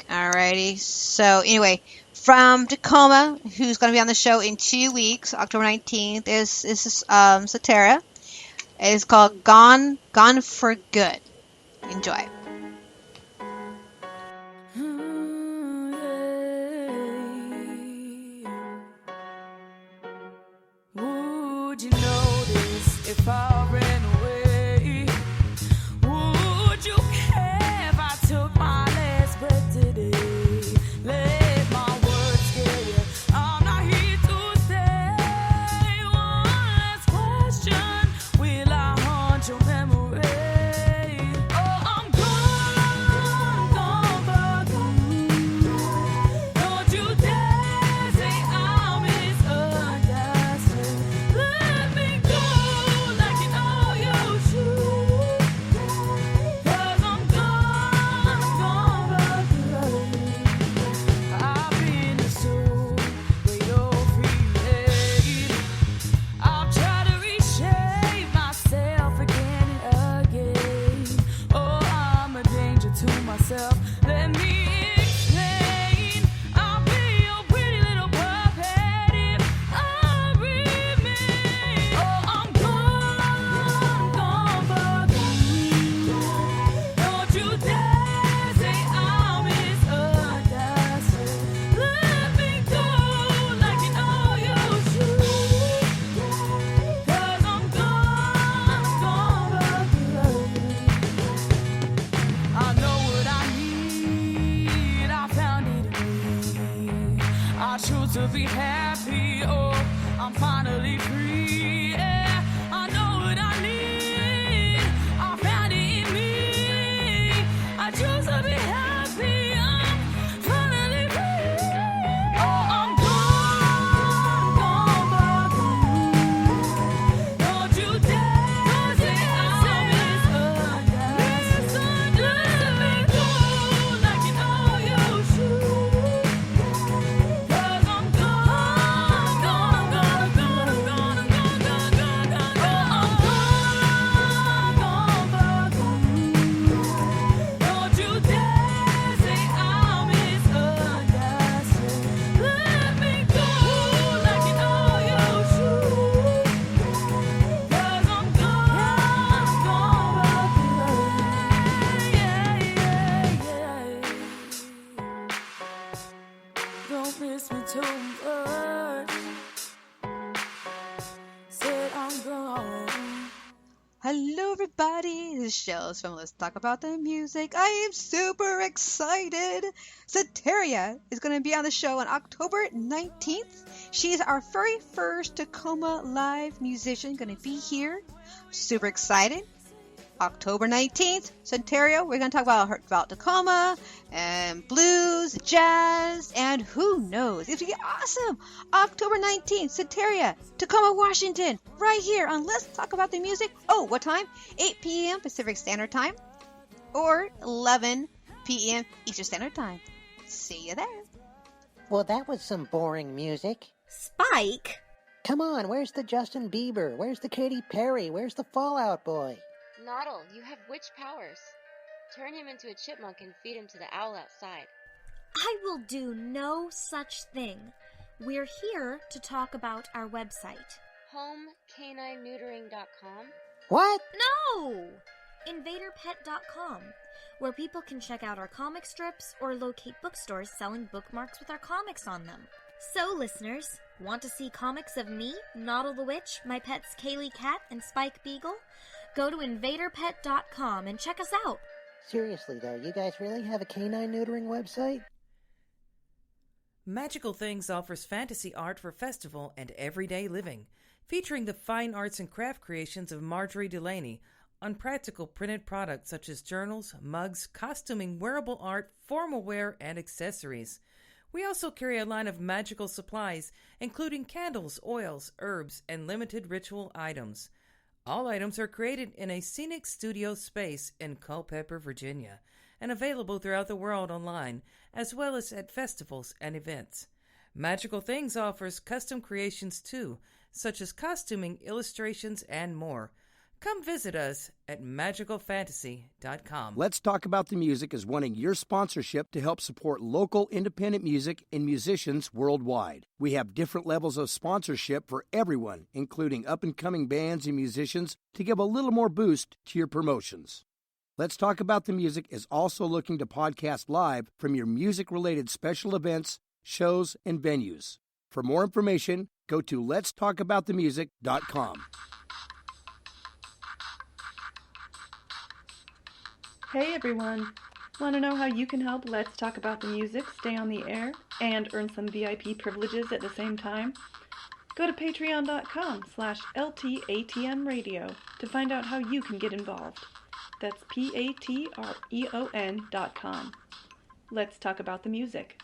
Alrighty. So anyway, from Tacoma, who's going to be on the show in 2 weeks, October 19th, is Satara. It's called Gone for Good. Enjoy. Would you notice if I ran away? Would you care if I took my last breath today? Let my words scare you. I'm not here to say one last question. Will I haunt your memory? Oh, I'm gone for good. Don't you dare say I misunderstood. Let me go like you know you should. 'Cause I'm gone for good. I've been so way feeling. I'll try to reshape myself again and again. Oh, I'm a danger to myself. Let me explain. I'll be your pretty little puppet if I remain. Oh, I'm gone for good. Don't you dare say I misunderstood. Let me go like you know you should. 'Cause I'm gone for good. I know what I need. I found it in me. I choose to be happy. Oh, I'm finally free. Yeah, I know what I need. I found it in me. I choose to be happy. I'm finally free. Oh, I'm gone for good. Don't you dare say I misunderstood. Let me go like you know you should. 'Cause I'm gone for good. Don't you dare say I misunderstood. Let me go like you know you should. 'Cause I'm gone for good. Don't miss me too much. Said I'm gone. Hello, everybody. This show is from Let's Talk About the Music. I am super excited. Sateria is going to be on the show on October 19th. She's our very first Tacoma live musician going to be here. Super excited. October 19th, Sateria. We're going to talk about Tacoma and blues, jazz, and who knows. It's going to be awesome. October 19th, Sateria, Tacoma, Washington, right here on Let's Talk About the Music. Oh, what time? 8 p.m. Pacific Standard Time or 11 p.m. Eastern Standard Time. See you there. Well, that was some boring music. Spike? Come on, where's the Justin Bieber? Where's the Katy Perry? Where's the Fallout Boy? Noddle, you have witch powers. Turn him into a chipmunk and feed him to the owl outside. I will do no such thing. We're here to talk about our website. HomeCanineNeutering.com. What? No! InvaderPet.com, where people can check out our comic strips or locate bookstores selling bookmarks with our comics on them. So, listeners, want to see comics of me, Noddle the Witch, my pets Kaylee Cat and Spike Beagle? Go to InvaderPet.com and check us out. Seriously, though, you guys really have a canine neutering website? Magical Things offers fantasy art for festival and everyday living, featuring the fine arts and craft creations of Marjorie Delaney on practical printed products such as journals, mugs, costuming, wearable art, formal wear, and accessories. We also carry a line of magical supplies, including candles, oils, herbs, and limited ritual items. All items are created in a scenic studio space in Culpeper, Virginia, and available throughout the world online, as well as at festivals and events. Magical Things offers custom creations too, such as costuming, illustrations, and more. Come visit us at magicalfantasy.com. Let's Talk About the Music is wanting your sponsorship to help support local independent music and musicians worldwide. We have different levels of sponsorship for everyone, including up-and-coming bands and musicians, to give a little more boost to your promotions. Let's Talk About the Music is also looking to podcast live from your music-related special events, shows, and venues. For more information, go to letstalkaboutthemusic.com. Hey everyone! Want to know how you can help Let's Talk About the Music stay on the air and earn some VIP privileges at the same time? Go to patreon.com/LTATM radio to find out how you can get involved. That's patreon.com. Let's Talk About the Music.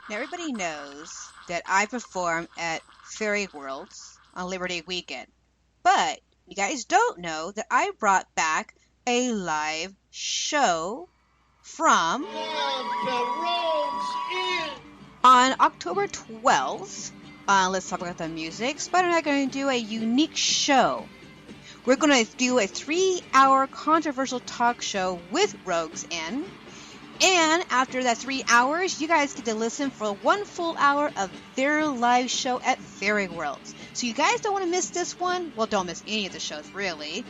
Now, everybody knows that I perform at Fairy Worlds on Liberty Weekend. But you guys don't know that I brought back a live show from on October 12th on Let's Talk About the Music. Spider and I are going to do a unique show. We're going to do a 3-hour controversial talk show with Rogues in. And after that 3 hours, you guys get to listen for 1 full hour of their live show at Fairy Worlds. So you guys don't want to miss this one? Well, don't miss any of the shows, really.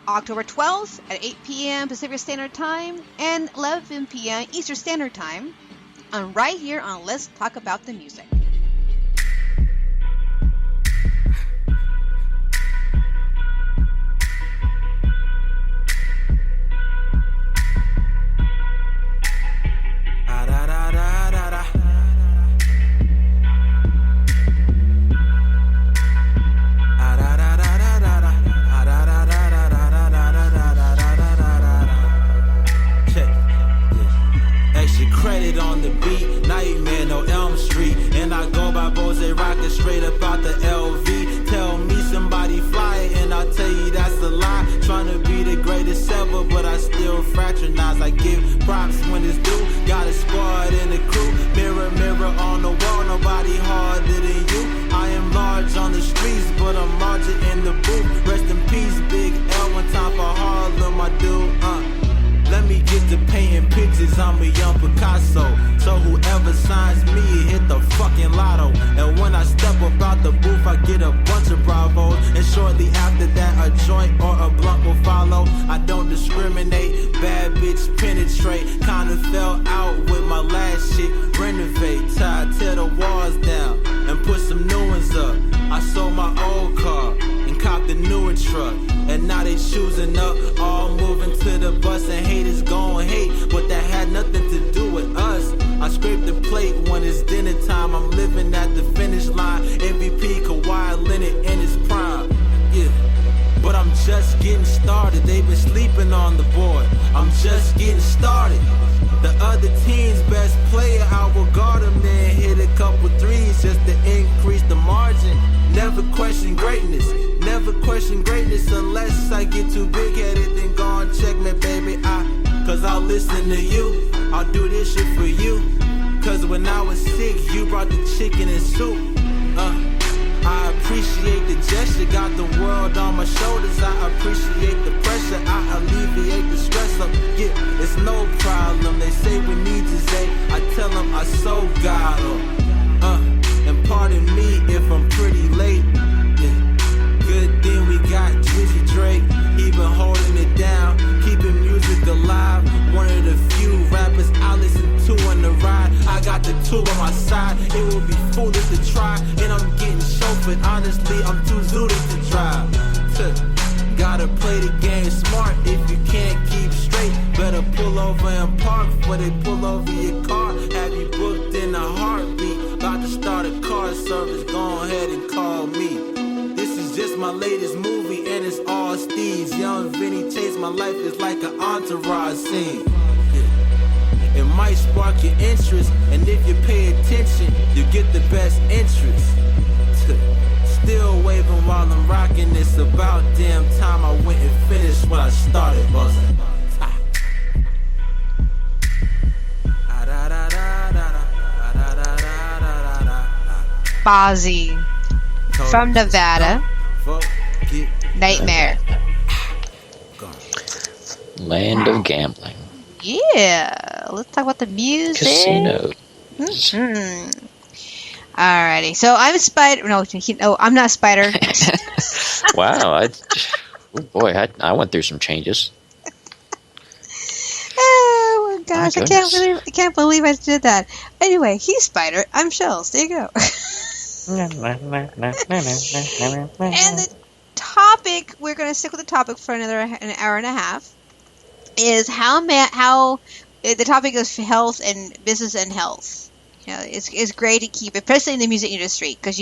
October 12th at 8 p.m. Pacific Standard Time and 11 p.m. Eastern Standard Time. And right here on Let's Talk About the Music. On the beat, Nightmare, no Elm Street. And I go by Bose rockin' straight up out the LV. Tell me somebody fly it, and I'll tell you that's a lie. Tryna be the greatest ever, but I still fraternize. I give props when it's due. Got a squad in the crew. Mirror, mirror on the wall, nobody harder than you. I am large on the streets, but I'm larger in the booth. Rest in peace, Big L. One time for Harlem, I do. Let me get to painting pictures, I'm a young Picasso. So whoever signs me, hit the fucking lotto. And when I step up out the booth, I get a bunch of bravos. And shortly after that, a joint or a blunt will follow. I don't discriminate, bad bitch penetrate. Kinda fell out with my last shit, renovate. Tear the walls down and put some new ones up. I sold my old car and copped a newer truck. And now they choosing up, all moving to the bus, and haters gon' hate, but that had nothing to do with us. I scrape the plate when it's dinner time. I'm living at the finish line. MVP Kawhi Leonard in his prime. Yeah, but I'm just getting started. They've been sleeping on the board. I'm just getting started. The other team's best player, I will guard him, then hit a couple threes just to increase the margin. Never question greatness, never question greatness unless I get too big-headed. Then go and check me, baby. Cause I'll listen to you. I'll do this shit for you. Cause when I was sick, you brought the chicken and soup. I appreciate the gesture, got the world on my shoulders. I appreciate the pressure, I alleviate the stress up. Yeah, it's no problem. They say we need to say. I tell them I so got 'em. And pardon me if I'm pretty late. Yeah. Good thing we got Drizzy Drake. He been holding it down, keeping music alive. One of the few rappers I listen to on the ride. I got the tool on my side. It would be foolish to try, and I'm getting chauffeured. Honestly, I'm too zooted to drive. Gotta play the game smart. If you can't keep straight, better pull over and park before they pull over your car. Have you booked in a heartbeat? About to start a car service, go ahead and call me. This is just my latest movie and it's all steez. Young Vinny Chase, my life is like an entourage scene. It might spark your interest, and if you pay attention, you get the best interest. Still waving while I'm rocking. It's about damn time I went and finished what I started, buzzing. Bozzy from Nevada. Nightmare. Land of gambling. Yeah, let's talk about the music. Casino. Alrighty, so I'm Spider. No, I'm not Spider. Wow, I went through some changes. Oh my gosh, My I can't believe I did that. Anyway, he's Spider. I'm Shells. There you go. And the topic, we're going to stick with the topic for an hour and a half, is how the topic is health and business and health. You know, it's great to keep, especially in the music industry, because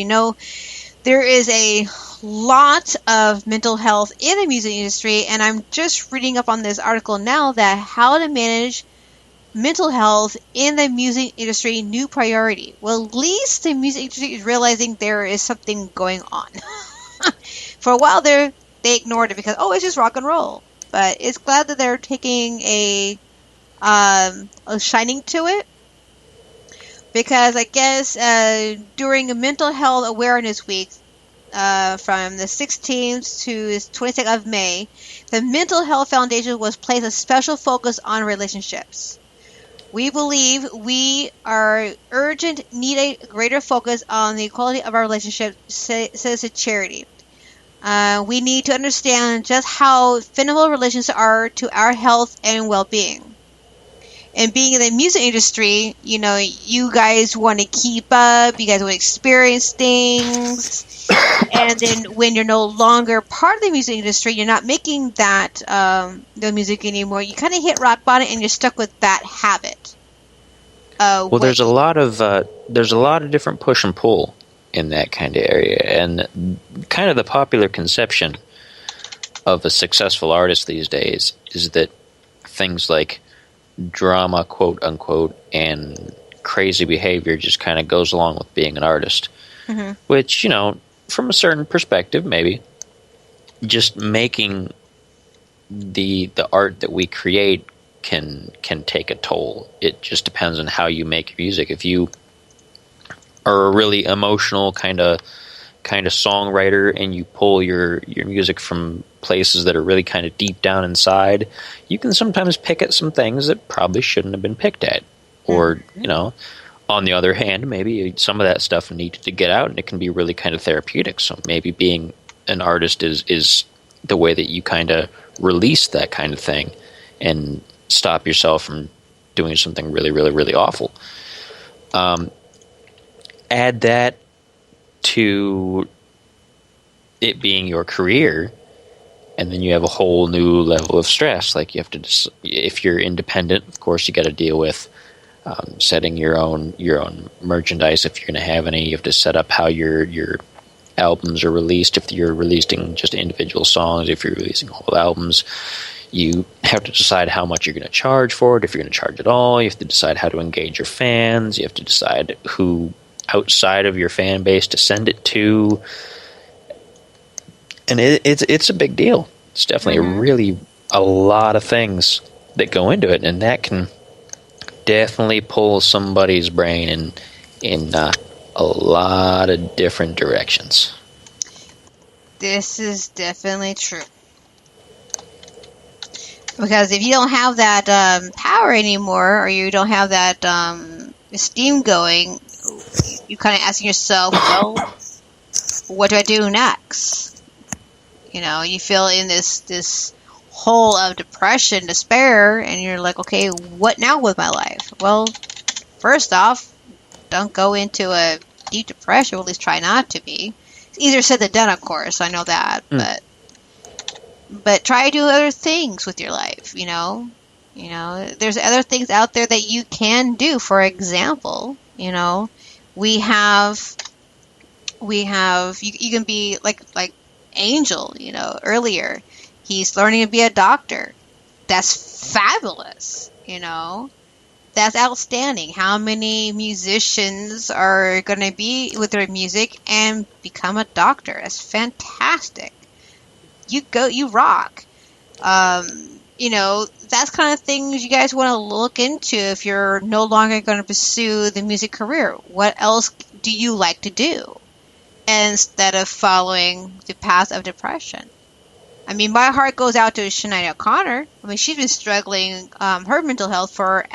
there is a lot of mental health in the music industry, and I'm just reading up on this article now that how to manage mental health in the music industry, new priority. Well, at least the music industry is realizing there is something going on. For a while there, they ignored it because, it's just rock and roll. But it's glad that they're taking a shining to it. Because I guess during a Mental Health Awareness Week, from the 16th to the 22nd of May, the Mental Health Foundation was placed a special focus on relationships. We believe we are urgent need a greater focus on the quality of our relationship, says the charity. We need to understand just how fundamental relationships are to our health and well-being. And being in the music industry, you guys want to keep up, you guys want to experience things, and then when you're no longer part of the music industry, you're not making that the music anymore, you kind of hit rock bottom and you're stuck with that habit. Well, there's a lot of different push and pull in that kind of area, and kind of the popular conception of a successful artist these days is that things like drama, quote unquote, and crazy behavior just kind of goes along with being an artist. Mm-hmm. Which, from a certain perspective, maybe just making the art that we create can take a toll. It just depends on how you make music. If you are a really emotional kind of songwriter and you pull your music from places that are really kind of deep down inside, you can sometimes pick at some things that probably shouldn't have been picked at. Or, on the other hand, maybe some of that stuff needed to get out and it can be really kind of therapeutic. So maybe being an artist is the way that you kind of release that kind of thing and stop yourself from doing something really, really, really awful. Add that to it being your career, and then you have a whole new level of stress. Like you have to, if you're independent, of course, you got to deal with setting your own merchandise. If you're going to have any, you have to set up how your albums are released. If you're releasing just individual songs, if you're releasing whole albums, you have to decide how much you're going to charge for it. If you're going to charge at all, you have to decide how to engage your fans. You have to decide who outside of your fan base to send it to. And it's a big deal. It's definitely a lot of things that go into it, and that can definitely pull somebody's brain in a lot of different directions. This is definitely true. Because if you don't have that power anymore, or you don't have that steam going, you're kind of asking yourself, well, what do I do next? You feel in this hole of depression, despair, and you're like, okay, what now with my life? Well, first off, don't go into a deep depression, or at least try not to be. It's easier said than done, of course, I know that, but try to do other things with your life, There's other things out there that you can do. For example, we have you can be like Angel, earlier. He's learning to be a doctor. That's fabulous, That's outstanding. How many musicians are going to be with their music and become a doctor? That's fantastic. You rock. That's kind of things you guys want to look into if you're no longer going to pursue the music career. What else do you like to do instead of following the path of depression? I mean, my heart goes out to Sinead O'Connor. I mean, she's been struggling her mental health for